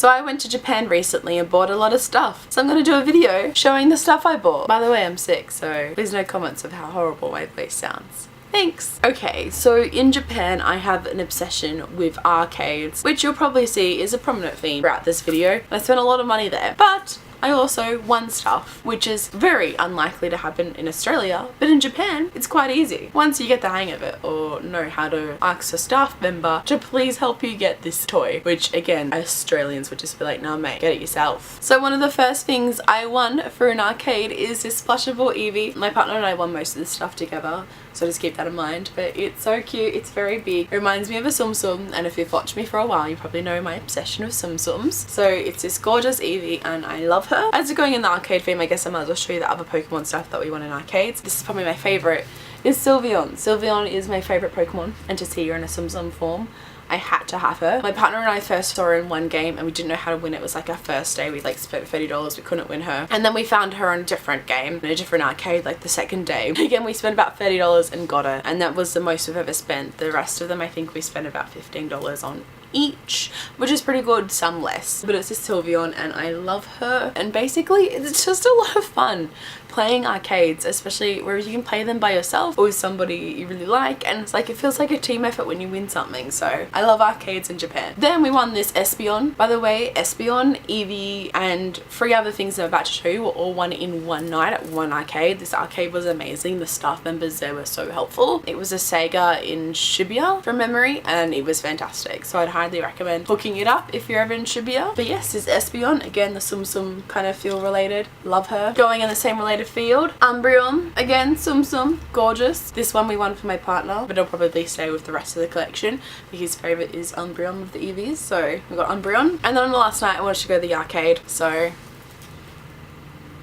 So I went to Japan recently and bought a lot of stuff. So I'm going to do a video showing the stuff I bought. By the way, I'm sick, so please no comments of how horrible my voice sounds. Thanks. Okay, so in Japan I have an obsession with arcades, which you'll probably see is a prominent theme throughout this video. I spent a lot of money there, but I also won stuff, which is very unlikely to happen in Australia, but in Japan it's quite easy once you get the hang of it or know how to ask a staff member to please help you get this toy, which again Australians would just be like, nah mate, get it yourself. So one of the first things I won for an arcade is this plushable Eevee. My partner and I won most of this stuff together, so just keep that in mind, but it's so cute, it's very big. It reminds me of a Tsum Tsum, and if you've watched me for a while you probably know my obsession with Tsum Tsums. So it's this gorgeous Eevee and I love her. As we're going in the arcade theme, I guess I might as well show you the other Pokemon stuff that we won in arcades. This is probably my favourite, is Sylveon. Sylveon is my favourite Pokemon, and to see her in a Tsum Tsum form, I had to have her. My partner and I first saw her in one game and we didn't know how to win it. It was like our first day. We like spent $30, we couldn't win her. And then we found her in a different game, in a different arcade, like the second day. Again, we spent about $30 and got her, and that was the most we've ever spent. The rest of them I think we spent about $15 on each, which is pretty good, some less. But it's a Sylveon and I love her, and basically it's just a lot of fun playing arcades, especially where you can play them by yourself or with somebody you really like, and it's like it feels like a team effort when you win something. So I love arcades in Japan. Then we won this Espeon. By the way, Espeon, Eevee and 3 other things I'm about to show you were all won in one night at one arcade. This arcade was amazing. The staff members there were so helpful. It was a Sega in Shibuya from memory and it was fantastic, so I'd highly recommend hooking it up if you're ever in Shibuya. But yes, this Espeon, again the Tsum Tsum kind of feel related, love her. Going in the same related field, Umbreon, again Tsum Tsum, gorgeous. This one we won for my partner, but it'll probably stay with the rest of the collection. His favourite is Umbreon with the Eevees, so we got Umbreon. And then on the last night I wanted to go to the arcade, so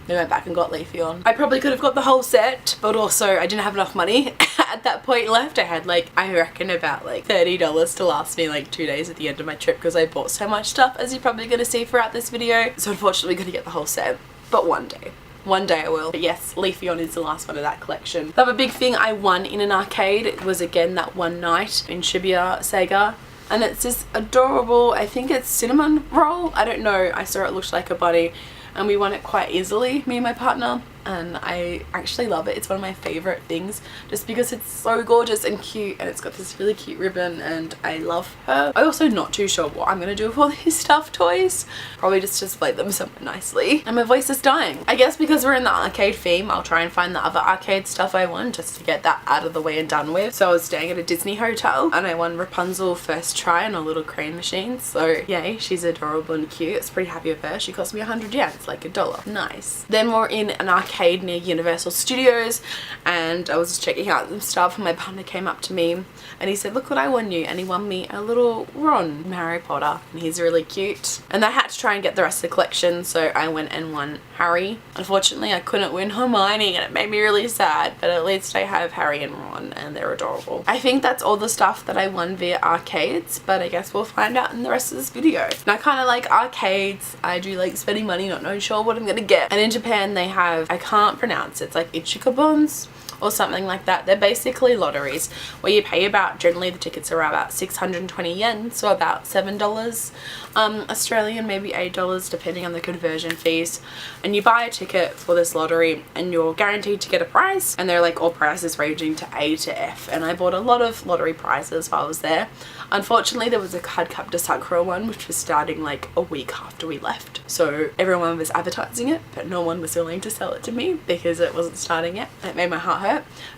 we went back and got Leafeon. I probably could have got the whole set, but also I didn't have enough money at that point left. I had like, I reckon about like $30 to last me like 2 days at the end of my trip because I bought so much stuff, as you're probably going to see throughout this video. So unfortunately I'm going to get the whole set, but one day. One day I will. But yes, Leafeon is the last one of that collection. The other big thing I won in an arcade was again that one night in Shibuya Sega. And it's this adorable, I think it's cinnamon roll. I don't know. I saw it looked like a bunny. And we won it quite easily, me and my partner, and I actually love it. It's one of my favourite things just because it's so gorgeous and cute, and it's got this really cute ribbon and I love her. I'm also not too sure what I'm going to do with all these stuffed toys. Probably just display them somewhere nicely. And my voice is dying. I guess because we're in the arcade theme, I'll try and find the other arcade stuff I won just to get that out of the way and done with. So I was staying at a Disney hotel and I won Rapunzel first try on a little crane machine. So yay, she's adorable and cute. I was pretty happy with her. She cost me 100 yen. It's like $1. Nice. Then we're in an arcade near Universal Studios and I was just checking out some stuff and my partner came up to me and he said, look what I won you, and he won me a little Ron from Harry Potter and he's really cute. And I had to try and get the rest of the collection, so I went and won Harry. Unfortunately I couldn't win Hermione and it made me really sad, but at least I have Harry and Ron and they're adorable. I think that's all the stuff that I won via arcades, but I guess we'll find out in the rest of this video. And I kind of like arcades. I do like spending money, not knowing sure what I'm gonna get. And in Japan they have, I can't pronounce it, it's like Ichikabons or something like that. They're basically lotteries where you pay about, generally the tickets are about 620 yen, so about $7 Australian, maybe $8 depending on the conversion fees, and you buy a ticket for this lottery and you're guaranteed to get a prize, and they're like all prizes ranging to A to F, and I bought a lot of lottery prizes while I was there. Unfortunately there was a Cardcaptor Sakura one which was starting like a week after we left, so everyone was advertising it but no one was willing to sell it to me because it wasn't starting yet. It made my heart hurt.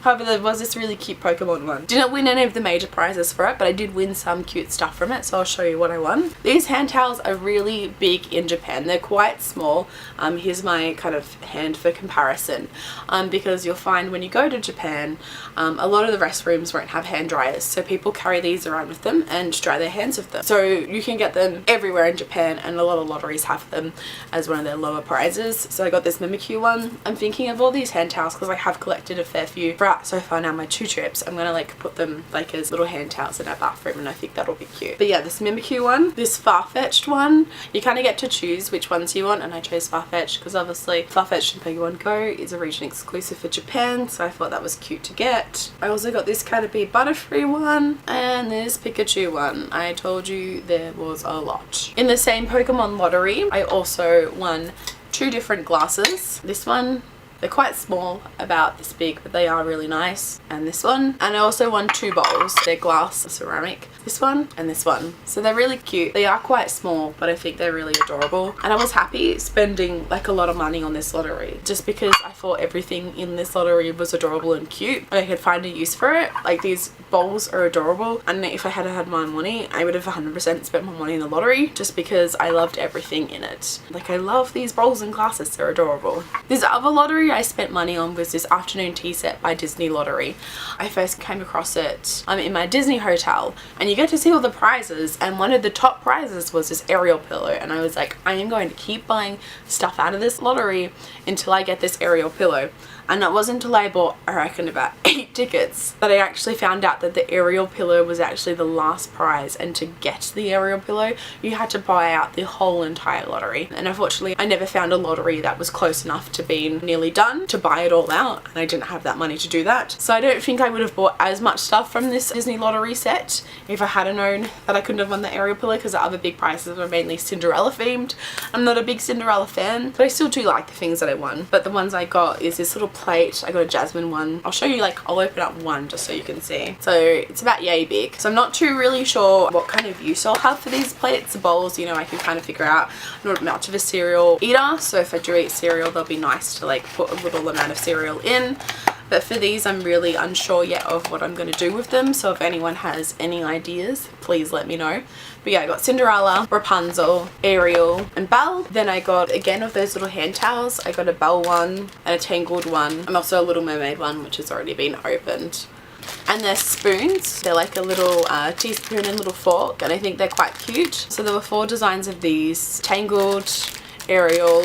However, there was this really cute Pokemon one. Didn't win any of the major prizes for it, but I did win some cute stuff from it, so I'll show you what I won. These hand towels are really big in Japan. They're quite small. Here's my kind of hand for comparison, because you'll find when you go to Japan a lot of the restrooms won't have hand dryers, so people carry these around with them and dry their hands with them. So you can get them everywhere in Japan, and a lot of lotteries have them as one of their lower prizes. So I got this Mimikyu one. I'm thinking of all these hand towels because I have collected a fair fair few throughout so far now my 2 trips. I'm gonna like put them like as little hand towels in our bathroom, and I think that'll be cute. But yeah, this Mimikyu one, this Farfetch'd one, you kind of get to choose which ones you want, and I chose Farfetch'd because obviously Farfetch'd and Pokemon Go is a region exclusive for Japan, so I thought that was cute to get. I also got this Caterpie Butterfree one and this Pikachu one. I told you there was a lot. In the same Pokemon lottery, I also won 2 different glasses. This one, they're quite small, about this big, but they are really nice. And this one. And I also won 2 bowls. They're glass, ceramic. This one and this one. So they're really cute. They are quite small, but I think they're really adorable. And I was happy spending like a lot of money on this lottery, just because I thought everything in this lottery was adorable and cute, and I could find a use for it. Like, these bowls are adorable, and if I had had my money, I would have 100% spent my money in the lottery, just because I loved everything in it. Like, I love these bowls and glasses. They're adorable. This other lottery I spent money on was this afternoon tea set by Disney Lottery. I first came across it in my Disney hotel, and you get to see all the prizes, and one of the top prizes was this Ariel pillow, and I was like, I am going to keep buying stuff out of this lottery until I get this Ariel pillow. And it wasn't until I bought, I reckon, about 8 tickets that I actually found out that the Ariel pillow was actually the last prize, and to get the Ariel pillow you had to buy out the whole entire lottery. And unfortunately I never found a lottery that was close enough to being nearly done to buy it all out, and I didn't have that money to do that. So I don't think I would have bought as much stuff from this Disney lottery set if I had known that I couldn't have won the Ariel pillow, because the other big prizes were mainly Cinderella themed. I'm not a big Cinderella fan, but I still do like the things that I won. But the ones I got is this little plate. I got a Jasmine one. I'll show you, like, I'll open up one just so you can see. So it's about yay big. So I'm not too really sure what kind of use I'll have for these plates. The bowls, you know, I can kind of figure out. I'm not much of a cereal eater, so if I do eat cereal, they'll be nice to like put a little amount of cereal in. But for these, I'm really unsure yet of what I'm going to do with them, so if anyone has any ideas, please let me know. But yeah, I got Cinderella, Rapunzel, Ariel, and Belle. Then I got, again, of those little hand towels, I got a Belle one and a Tangled one, and also a Little Mermaid one, which has already been opened. And they're spoons. They're like a little teaspoon and little fork, and I think they're quite cute. So there were 4 designs of these: Tangled, Ariel,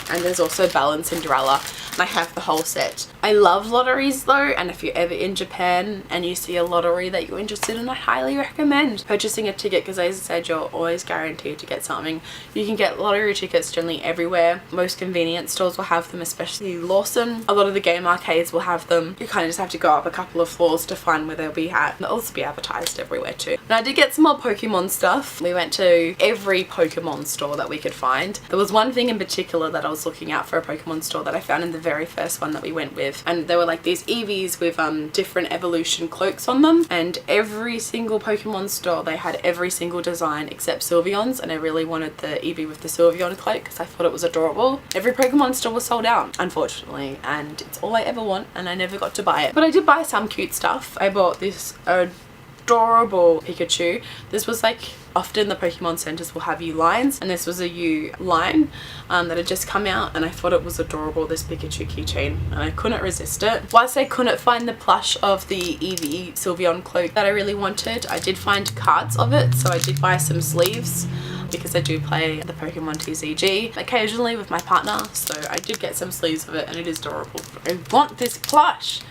and there's also Belle and Cinderella. And I have the whole set. I love lotteries though, and if you're ever in Japan and you see a lottery that you're interested in, I highly recommend purchasing a ticket, because as I said, you're always guaranteed to get something. You can get lottery tickets generally everywhere. Most convenience stores will have them, especially Lawson. A lot of the game arcades will have them. You kind of just have to go up a couple of floors to find where they'll be at. They'll also be advertised everywhere too. And I did get some more Pokemon stuff. We went to every Pokemon store that we could find. There was one thing in particular that I was looking out for, a Pokemon store that I found in the very first one that we went with, and there were like these Eevees with different evolution cloaks on them, and every single Pokemon store they had every single design except Sylveon's, and I really wanted the Eevee with the Sylveon cloak because I thought it was adorable. Every Pokemon store was sold out, unfortunately, and it's all I ever want, and I never got to buy it. But I did buy some cute stuff. I bought this adorable Pikachu. This was like, often the Pokemon centers will have U lines, and this was a U line that had just come out, and I thought it was adorable, this Pikachu keychain, and I couldn't resist it. Whilst I couldn't find the plush of the Eevee Sylveon cloak that I really wanted, I did find cards of it, so I did buy some sleeves, because I do play the Pokemon TCG occasionally with my partner, so I did get some sleeves of it, and it is adorable. I want this plush!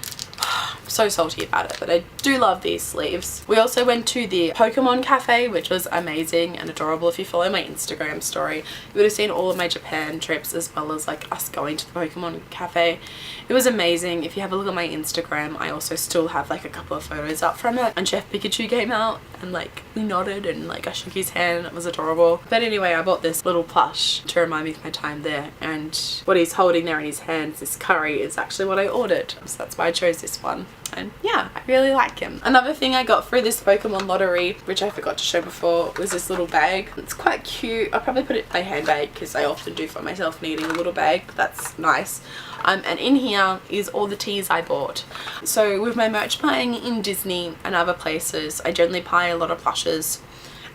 I'm so salty about it, but I do love these sleeves. We also went to the Pokemon Cafe, which was amazing and adorable. If you follow my Instagram story, you would have seen all of my Japan trips, as well as like us going to the Pokemon Cafe. It was amazing. If you have a look at my Instagram, I also still have like a couple of photos up from it, and Chef Pikachu came out and like we nodded and like I shook his hand. It was adorable. But anyway, I bought this little plush to remind me of my time there, and what he's holding there in his hands, this curry, is actually what I ordered, so that's why I chose this one. And yeah, I really like him. Another thing I got through this Pokemon lottery, which I forgot to show before, was this little bag. It's quite cute. I'll probably put it in my handbag because I often do find myself needing a little bag, but that's nice. And in here is all the teas I bought. So with my merch buying in Disney and other places, I generally buy a lot of plushes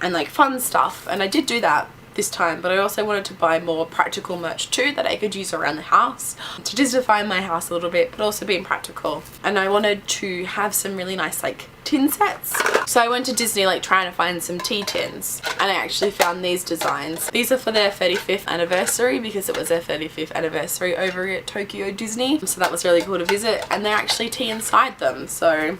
and like fun stuff, and I did do that. this time, but I also wanted to buy more practical merch too that I could use around the house to Disneyfy my house a little bit, but also being practical. And I wanted to have some really nice like tin sets. So I went to Disney like trying to find some tea tins, and I actually found these designs. These are for their 35th anniversary because it was their 35th anniversary over at Tokyo Disney. So that was really cool to visit, and they're actually tea inside them, so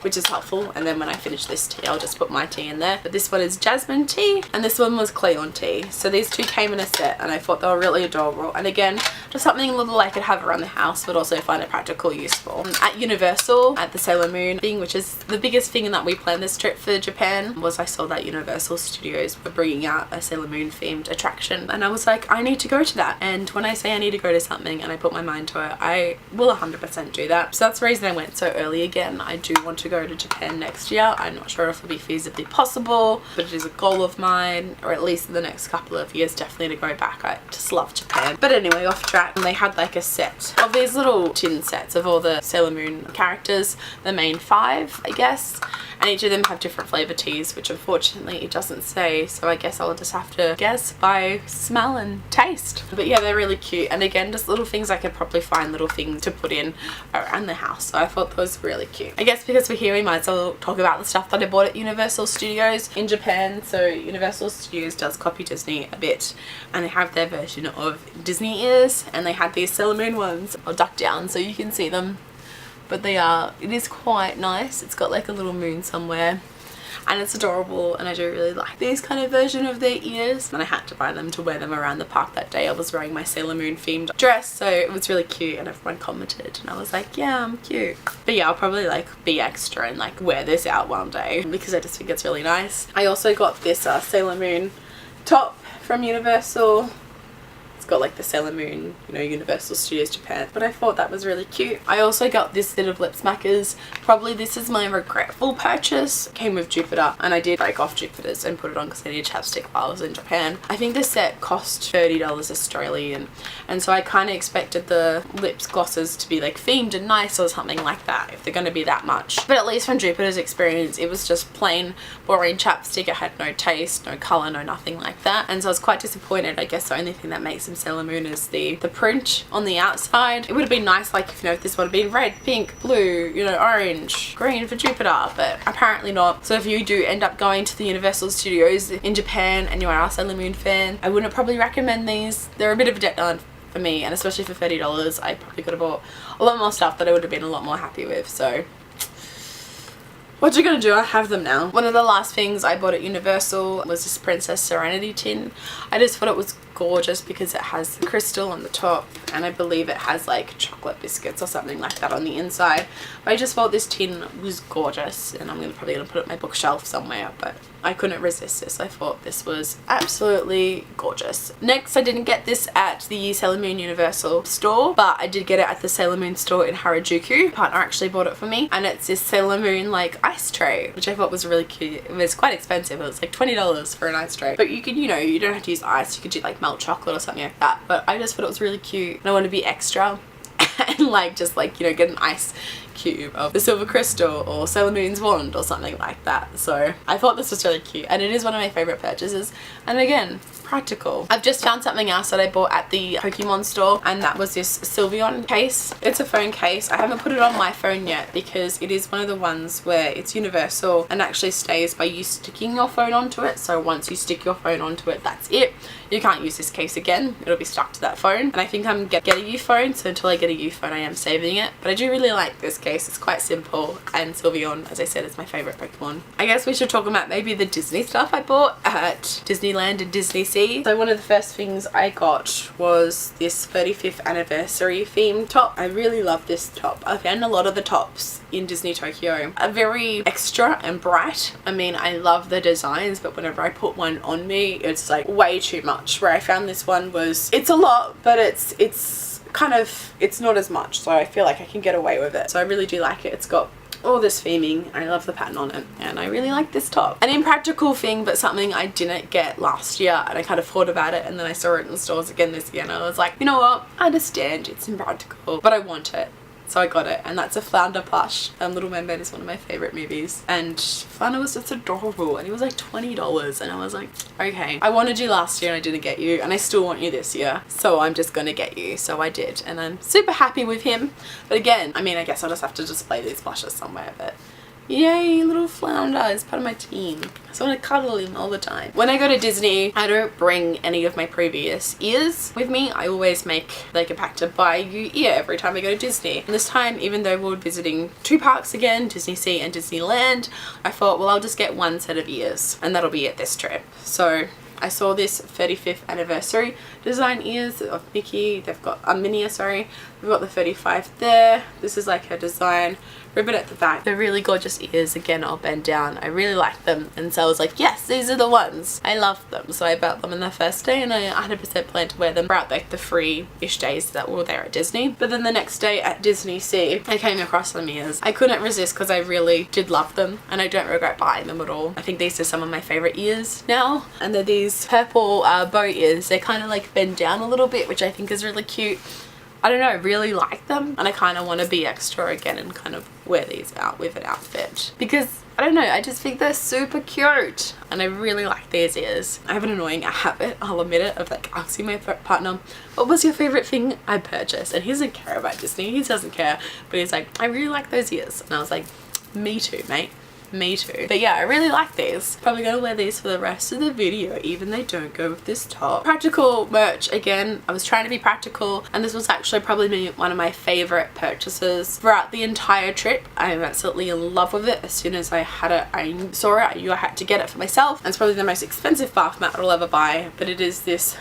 which is helpful. And then when I finish this tea, I'll just put my tea in there. But this one is jasmine tea and this one was Cleon tea. So these two came in a set and I thought they were really adorable. And again, just something little I could have around the house but also find it practical, useful. At Universal, at the Sailor Moon thing, which is the biggest thing that we planned this trip for Japan, was I saw that Universal Studios were bringing out a Sailor Moon themed attraction. And I was like, I need to go to that. And when I say I need to go to something and I put my mind to it, I will 100% do that. So that's the reason I went so early again. I do want to go to Japan next year. I'm not sure if it'll be feasibly possible, but it is a goal of mine, or at least in the next couple of years, definitely to go back. I just love Japan. But anyway, off track. And they had like a set of these little tin sets of all the Sailor Moon characters, the main 5, I guess, and each of them have different flavor teas, which unfortunately it doesn't say, so I guess I'll just have to guess by smell and taste. But yeah, they're really cute, and again, just little things I could probably find little things to put in around the house, so I thought those were really cute. I guess because we're here, we might as well talk about the stuff that I bought at Universal Studios in Japan. So Universal Studios does copy Disney a bit, and they have their version of Disney ears, and they had these Sailor Moon ones. I'll duck down so you can see them, but it is quite nice. It's got like a little moon somewhere and it's adorable, and I do really like these kind of version of their ears, and I had to buy them to wear them around the park that day. I was wearing my Sailor Moon themed dress, so it was really cute, and everyone commented and I was like, yeah, I'm cute. But yeah, I'll probably like be extra and like wear this out one day because I just think it's really nice. I also got this Sailor Moon top from Universal. It's got like the Sailor Moon, you know, Universal Studios Japan, but I thought that was really cute. I also got this set of lip smackers. Probably this is my regretful purchase. It came with Jupiter, and I did break off Jupiter's and put it on because I needed chapstick while I was in Japan. I think this set cost $30 Australian, and so I kind of expected the lips glosses to be like themed and nice or something like that if they're going to be that much. But at least from Jupiter's experience, it was just plain boring chapstick. It had no taste, no colour, no nothing like that, and so I was quite disappointed. I guess the only thing that makes them Sailor Moon is the print on the outside. It would have been nice like if, you know, if this would have been red, pink, blue, you know, orange, green for Jupiter, but apparently not. So if you do end up going to the Universal Studios in Japan and you are a Sailor Moon fan, I wouldn't probably recommend these. They're a bit of a deadline for me, and especially for $30 I probably could have bought a lot more stuff that I would have been a lot more happy with. So what you gonna do? I have them now. One of the last things I bought at Universal was this Princess Serenity tin. I just thought it was gorgeous because it has the crystal on the top, and I believe it has like chocolate biscuits or something like that on the inside. But I just thought this tin was gorgeous, and I'm probably gonna put it on my bookshelf somewhere, but I couldn't resist this. I thought this was absolutely gorgeous. Next, I didn't get this at the Sailor Moon Universal store, but I did get it at the Sailor Moon store in Harajuku. My partner actually bought it for me, and it's this Sailor Moon like ice tray, which I thought was really cute. It was quite expensive. It was like $20 for an ice tray, but you could, you know, you don't have to use ice. You could do like milk chocolate or something like that, but I just thought it was really cute, and I want to be extra and like just like, you know, get an ice cube of the silver crystal or Sailor Moon's wand or something like that. So I thought this was really cute, and it is one of my favorite purchases, and again, practical. I've just found something else that I bought at the Pokemon store, and that was this Sylveon case. It's a phone case. I haven't put it on my phone yet because it is one of the ones where it's universal and actually stays by you sticking your phone onto it. So once you stick your phone onto it, that's it. You can't use this case again. It'll be stuck to that phone. And I think I'm get a U phone, so until I get a U phone I am saving it. But I do really like this case. It's quite simple, and Sylveon, as I said, is my favorite Pokemon. I guess we should talk about maybe the Disney stuff I bought at Disneyland and Disney Sea. So one of the first things I got was this 35th anniversary themed top. I really love this top. I found a lot of the tops in Disney Tokyo are very extra and bright. I mean, I love the designs, but whenever I put one on me, it's like way too much. Where I found this one was, it's a lot, but it's kind of, it's not as much, so I feel like I can get away with it. So I really do like it. It's got all this theming. I love the pattern on it, and I really like this top. An impractical thing, but something I didn't get last year, and I kind of thought about it, and then I saw it in the stores again this year, and I was like, you know what, I understand it's impractical, but I want it. So I got it, and that's a Flounder plush. Little Mermaid is one of my favorite movies, and Flounder was just adorable, and it was like $20, and I was like, okay, I wanted you last year and I didn't get you, and I still want you this year, so I'm just gonna get you. So I did, and I'm super happy with him. But again, I mean, I guess I'll just have to display these plushes somewhere, but yay, little Flounder is part of my team. So I want to cuddle him all the time. When I go to Disney, I don't bring any of my previous ears with me. I always make like a pact to buy you ear every time I go to Disney. And this time, even though we're visiting 2 parks again, Disney Sea and Disneyland, I thought, well, I'll just get 1 set of ears, and that'll be it this trip. So I saw this 35th anniversary design ears of Mickey. They've got a Minnie, sorry. We've got the 35 there. This is like her design. Ribbon at the back. They're really gorgeous ears. Again, I'll bend down. I really like them, and so I was like, yes, these are the ones. I love them. So I bought them on the first day, and I 100% plan to wear them throughout like the free-ish days that we were there at Disney. But then the next day at Disney Sea, I came across some ears. I couldn't resist because I really did love them, and I don't regret buying them at all. I think these are some of my favorite ears now, and they're these purple bow ears. They kind of like bend down a little bit, which I think is really cute. I don't know, I really like them, and I kind of want to be extra again and kind of wear these out with an outfit, because I don't know, I just think they're super cute, and I really like these ears. I have an annoying habit, I'll admit it, of like asking my partner, what was your favorite thing I purchased? And he doesn't care about Disney, he doesn't care, but he's like, I really like those ears. And I was like, me too, mate. Me too. But yeah, I really like these. Probably gonna wear these for the rest of the video, even they don't go with this top. Practical merch, again, I was trying to be practical, and this was actually probably one of my favorite purchases throughout the entire trip. I'm absolutely in love with it. As soon as I had it, I saw it, I knew I had to get it for myself. And it's probably the most expensive bath mat I'll ever buy, but it is this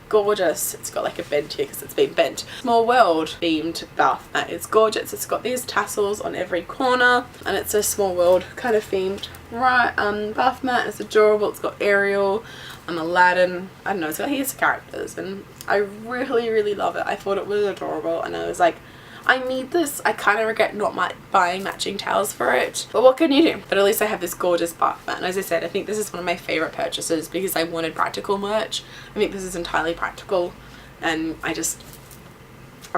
gorgeous, it's got like a bend here because it's been bent, Small World themed bath mat. It's gorgeous. It's got these tassels on every corner, and it's a Small World kind of themed bath mat. It's adorable. It's got Ariel, Aladdin, I don't know, it's got heaps of characters, and I really love it. I thought it was adorable, and I was like, I need this. I kind of regret not buying matching towels for it, but what can you do? But at least I have this gorgeous bath mat, and as I said, I think this is one of my favorite purchases because I wanted practical merch. I think this is entirely practical, and I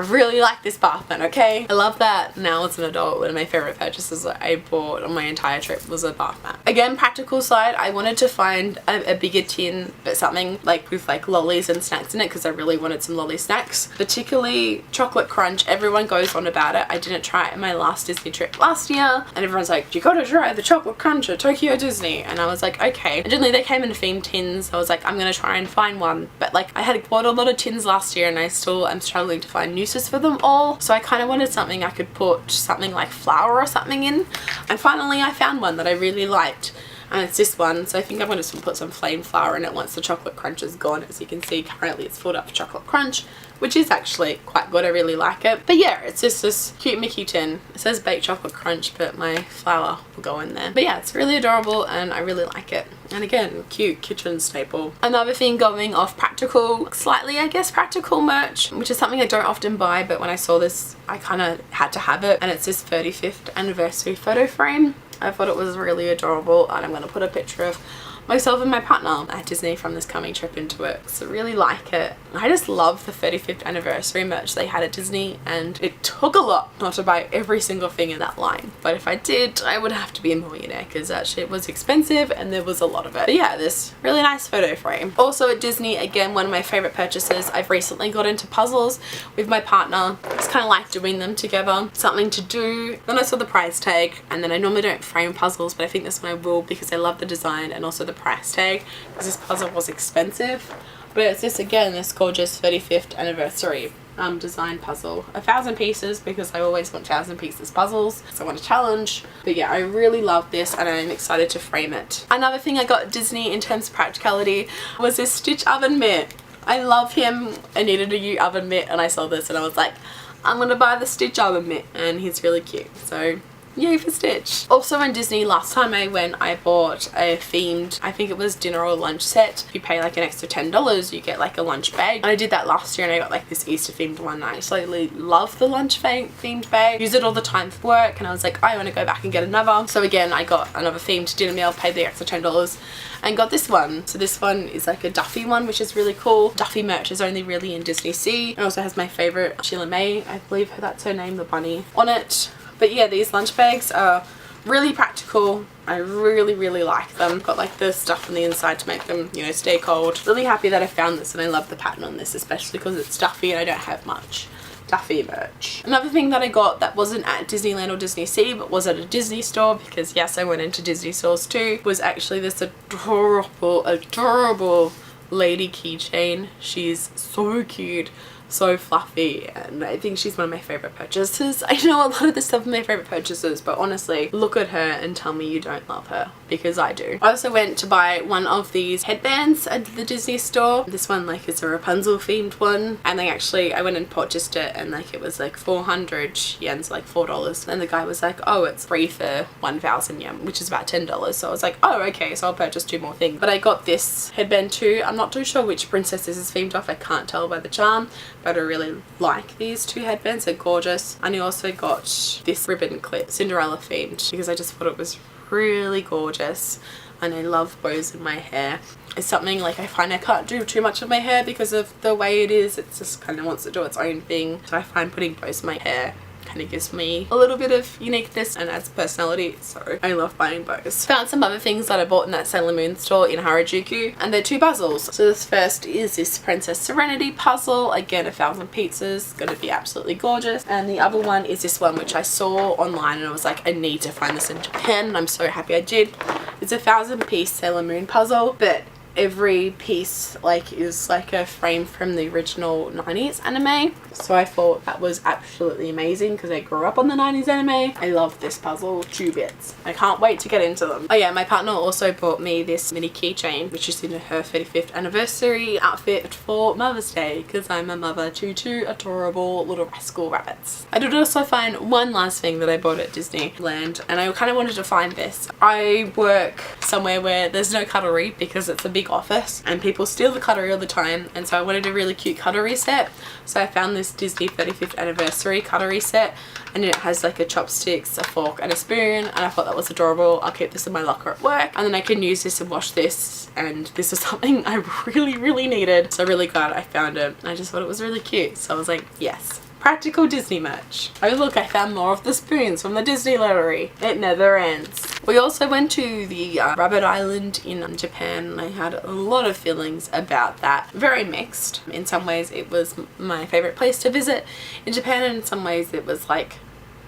really like this bath mat, okay? I love that now as an adult, one of my favorite purchases that I bought on my entire trip was a bath mat. Again, practical side, I wanted to find a bigger tin, but something like with like lollies and snacks in it, because I really wanted some lolly snacks. Particularly chocolate crunch, everyone goes on about it. I didn't try it in my last Disney trip last year, and everyone's like, you gotta try the chocolate crunch at Tokyo Disney. And I was like, okay. Originally they came in themed tins, so I was like, I'm gonna try and find one. But like, I had bought a lot of tins last year, and I still am struggling to find uses for them all, so I kind of wanted something I could put something like flour or something in, and finally I found one that I really liked, and it's this one. So I think I'm going to put some plain flour in it once the chocolate crunch is gone. As you can see, currently it's filled up with chocolate crunch, which is actually quite good. I really like it. But yeah, it's just this cute Mickey tin. It says baked chocolate crunch, but my flour will go in there. But yeah, it's really adorable, and I really like it. And again, cute kitchen staple. Another thing, going off practical, slightly I guess practical merch, which is something I don't often buy, but when I saw this I kind of had to have it, and it's this 35th anniversary photo frame. I thought it was really adorable, and I'm going to put a picture of myself and my partner at Disney from this coming trip into it. So I really like it. I just love the 35th anniversary merch they had at Disney, and it took a lot not to buy every single thing in that line. But if I did, I would have to be a millionaire, because that shit was expensive and there was a lot of it. But yeah, this really nice photo frame. Also at Disney, again, one of my favorite purchases. I've recently got into puzzles with my partner. I just kind of like doing them together. Something to do. Then I saw the price tag, and then I normally don't frame puzzles, but I think this one I will because I love the design and also the price tag, because this puzzle was expensive. But it's this, again, this gorgeous 35th anniversary design puzzle. 1,000 pieces, because I always want 1,000 pieces puzzles, so I want a challenge. But yeah, I really love this, and I'm excited to frame it. Another thing I got at Disney in terms of practicality was this Stitch oven mitt. I love him. I needed a new oven mitt, and I saw this and I was like, I'm gonna buy the Stitch oven mitt, and he's really cute. So Yay for Stitch. Also in Disney, last time I went, I bought a themed, I think it was dinner or lunch set. If you pay like an extra $10, you get like a lunch bag. And I did that last year and I got like this Easter themed one. I absolutely love the lunch themed bag. Use it all the time for work, and I was like, I want to go back and get another. So again, I got another themed dinner meal, paid the extra $10 and got this one. So this one is like a Duffy one, which is really cool. Duffy merch is only really in Disney Sea. It also has my favorite Sheila May, I believe that's her name, the bunny, on it. But yeah, these lunch bags are really practical. I really like them. Got like the stuff on the inside to make them, you know, stay cold. Really happy that I found this, and I love the pattern on this, especially because it's Duffy and I don't have much Duffy merch. Another thing that I got that wasn't at Disneyland or Disney Sea but was at a Disney store, because yes, I went into Disney stores too, was actually this adorable lady keychain. She's so cute, so fluffy, and I think she's one of my favorite purchases. I know a lot of this stuff are my favorite purchases, but honestly, look at her and tell me you don't love her, because I do. I also went to buy one of these headbands at the Disney store. This one like is a Rapunzel themed one, and I went and purchased it, and like it was like 400 yen, so like $4, and the guy was like, oh, it's free for 1,000 yen, which is about $10. So I was like, oh, okay, so I'll purchase 2 more things. But I got this headband too. I'm not too sure which princess this is themed off, I can't tell by the charm, but I really like these 2 headbands. They're gorgeous. And I also got this ribbon clip, Cinderella themed, because I just thought it was really gorgeous, and I love bows in my hair. It's something like I find I can't do too much of my hair because of the way it is. It just kind of wants to do its own thing, so I find putting bows in my hair kind of gives me a little bit of uniqueness and adds personality, so I love buying bows. Found some other things that I bought in that Sailor Moon store in Harajuku, and they're 2 puzzles. So this first is this Princess Serenity puzzle, again 1,000 pizzas, gonna be absolutely gorgeous. And the other one is this one which I saw online and I was like, I need to find this in Japan, and I'm so happy I did. It's a 1,000-piece Sailor Moon puzzle, but every piece like is like a frame from the original 90s anime, so I thought that was absolutely amazing because I grew up on the 90s anime. I love this puzzle 2 bits. I can't wait to get into them. Oh yeah, my partner also bought me this mini keychain, which is in her 35th anniversary outfit for Mother's Day, because I'm a mother to 2 adorable little rascal rabbits. I did also find one last thing that I bought at Disneyland, and I kind of wanted to find this. I work somewhere where there's no cutlery because it's a big office and people steal the cutlery all the time, and so I wanted a really cute cutlery set. So I found this Disney 35th anniversary cutlery set, and it has like a chopsticks, a fork and a spoon, and I thought that was adorable. I'll keep this in my locker at work, and then I can use this and wash this, and this is something I really needed, so really glad I found it. I just thought it was really cute, so I was like, yes. Practical Disney merch. Oh look, I found more of the spoons from the Disney lottery. It never ends. We also went to the Rabbit Island in Japan, and I had a lot of feelings about that. Very mixed. In some ways it was my favorite place to visit in Japan, and in some ways it was like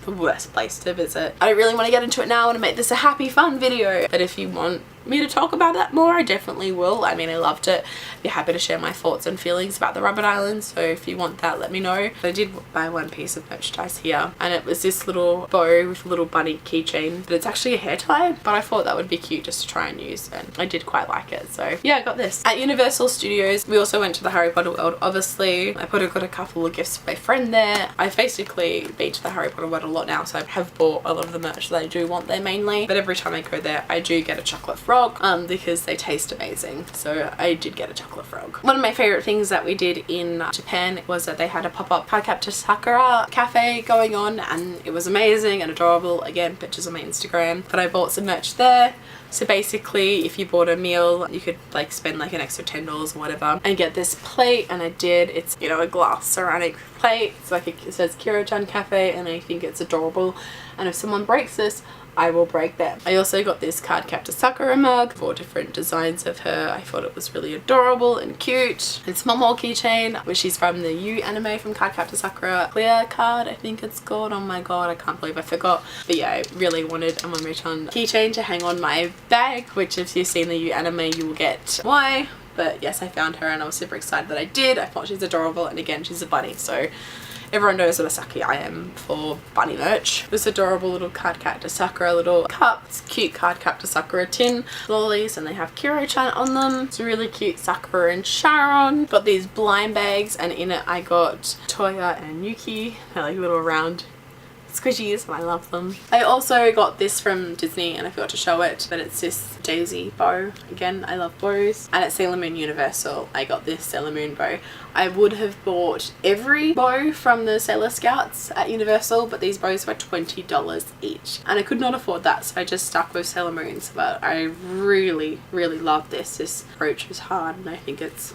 the worst place to visit. I don't really want to get into it now. I want to make this a happy fun video, but if you want me to talk about that more, I definitely will. I mean, I loved it. I'd be happy to share my thoughts and feelings about the Rabbit Island, so if you want that, let me know. I did buy one piece of merchandise here, and it was this little bow with a little bunny keychain, but it's actually a hair tie, but I thought that would be cute just to try and use, and I did quite like it, so yeah, I got this. At Universal Studios, we also went to the Harry Potter world, obviously. I got a couple of gifts for my friend there. I've basically been to the Harry Potter world a lot now, so I have bought a lot of the merch that I do want there mainly, but every time I go there, I do get a chocolate frog, because they taste amazing, so I did get a chocolate frog. One of my favorite things that we did in Japan was that they had a pop-up Cardcaptor Sakura cafe going on, and it was amazing and adorable. Again, pictures on my Instagram, but I bought some merch there. So basically, if you bought a meal, you could like spend like an extra $10 or whatever and get this plate, and I did. It's, you know, a glass ceramic plate. It's like it says Kiro-chan Cafe, and I think it's adorable, and if someone breaks this, I will break them. I also got this Cardcaptor Sakura mug, 4 different designs of her. I thought it was really adorable and cute. It's Momo keychain, which is from the U anime from Cardcaptor Sakura. Clear card, I think it's called. Oh my god, I can't believe I forgot. But yeah, I really wanted a Momo-chan keychain to hang on my bag, which if you've seen the U anime, you will get why. But yes, I found her and I was super excited that I did. I thought she's adorable, and again, she's a bunny, so everyone knows what a sucky I am for bunny merch. This adorable little Cardcaptor Sakura little cup. It's cute Cardcaptor Sakura tin lollies, and they have Kiro-chan on them. It's really cute Sakura and Sharon. Got these blind bags, and in it I got Toya and Yuki. They're like little round squishies and I love them. I also got this from Disney and I forgot to show it, but it's this daisy bow. Again, I love bows. And at Sailor Moon Universal, I got this Sailor Moon bow. I would have bought every bow from the Sailor Scouts at Universal, but these bows were $20 each. And I could not afford that, so I just stuck with Sailor Moon's. But I really, really love this. This brooch is hard and I think it's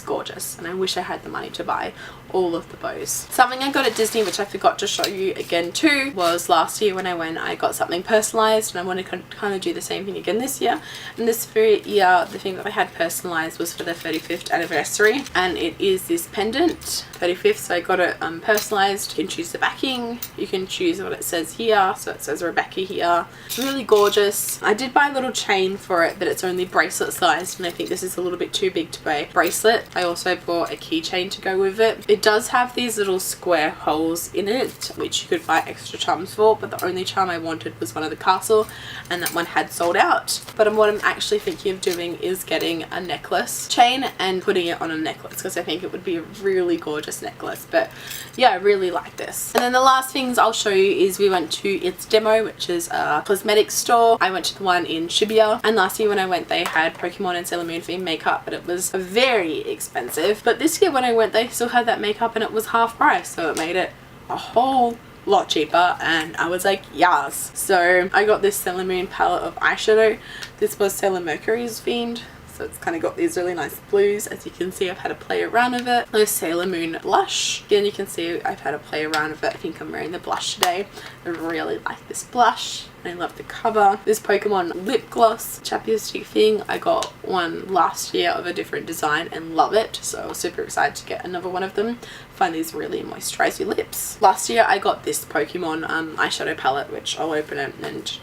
gorgeous, and I wish I had the money to buy all of the bows. Something I got at Disney, which I forgot to show you again too, was last year when I went, I got something personalized, and I want to kind of do the same thing again this year. And this year, the thing that I had personalized was for the 35th anniversary, and it is this pendant, 35th, so I got it personalized. You can choose the backing, you can choose what it says here, so it says Rebecca here. It's really gorgeous. I did buy a little chain for it, but it's only bracelet sized, and I think this is a little bit too big to buy bracelet. I also bought a keychain to go with it. It does have these little square holes in it, which you could buy extra charms for, but the only charm I wanted was one of the castle, and that one had sold out. But what I'm actually thinking of doing is getting a necklace chain and putting it on a necklace, because I think it would be a really gorgeous necklace. But yeah, I really like this. And then the last things I'll show you is we went to its demo, which is a cosmetic store. I went to the one in Shibuya, and last year when I went they had Pokemon and Sailor Moon themed makeup, but it was very expensive. But this year when I went they still had that makeup and it was half price, so it made it a whole lot cheaper, and I was like, yes. So I got this Sailor Moon palette of eyeshadow. This was Sailor Mercury's themed, so it's kind of got these really nice blues. As you can see, I've had a play around with it. This Sailor Moon blush. Again, you can see I've had a play around with it. I think I'm wearing the blush today. I really like this blush. I love the cover. This Pokemon lip gloss chapstick thing, I got one last year of a different design and love it, so I was super excited to get another one of them. Find these really moisturize your lips. Last year I got this Pokemon eyeshadow palette, which I'll open it and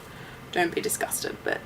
don't be disgusted, but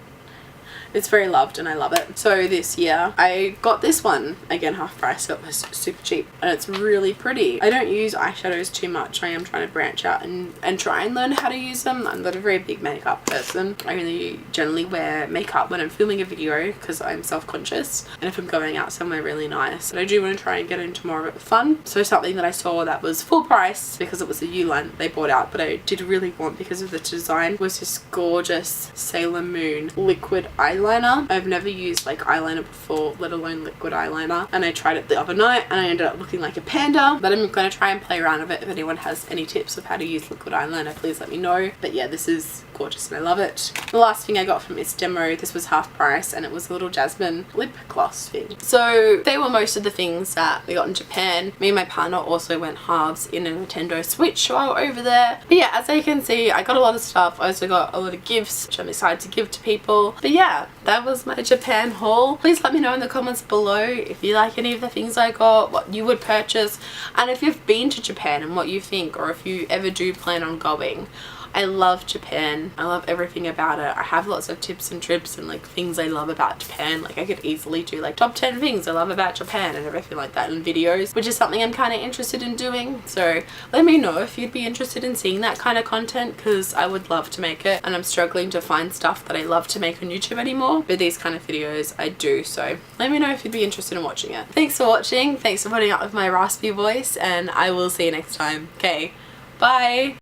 it's very loved and I love it. So this year I got this one, again half price, so it was super cheap, and it's really pretty. I don't use eyeshadows too much. I am trying to branch out and try and learn how to use them. I'm not a very big makeup person. I only generally wear makeup when I'm filming a video because I'm self-conscious, and if I'm going out somewhere really nice. But I do want to try and get into more of it fun. So something that I saw that was full price because it was a U line that they bought out, but I did really want because of the design, was this gorgeous Sailor Moon liquid eyeliner. I've never used like eyeliner before, let alone liquid eyeliner, and I tried it the other night and I ended up looking like a panda. But I'm going to try and play around with it. If anyone has any tips of how to use liquid eyeliner, please let me know. But yeah, this is gorgeous and I love it. The last thing I got from its demo, this was half price, and it was a little jasmine lip gloss thing. So they were most of the things that we got in Japan. Me and my partner also went halves in a Nintendo Switch while over there. But yeah, as you can see, I got a lot of stuff. I also got a lot of gifts, which I'm excited to give to people. But yeah, that was my Japan haul. Please let me know in the comments below if you like any of the things I got, what you would purchase, and if you've been to Japan and what you think, or if you ever do plan on going. I love Japan. I love everything about it. I have lots of tips and trips and like things I love about Japan. Like I could easily do like top 10 things I love about Japan and everything like that in videos, which is something I'm kind of interested in doing. So let me know if you'd be interested in seeing that kind of content, because I would love to make it, and I'm struggling to find stuff that I love to make on YouTube anymore. But these kind of videos I do, so let me know if you'd be interested in watching it. Thanks for watching. Thanks for putting up with my raspy voice, and I will see you next time. Okay, bye.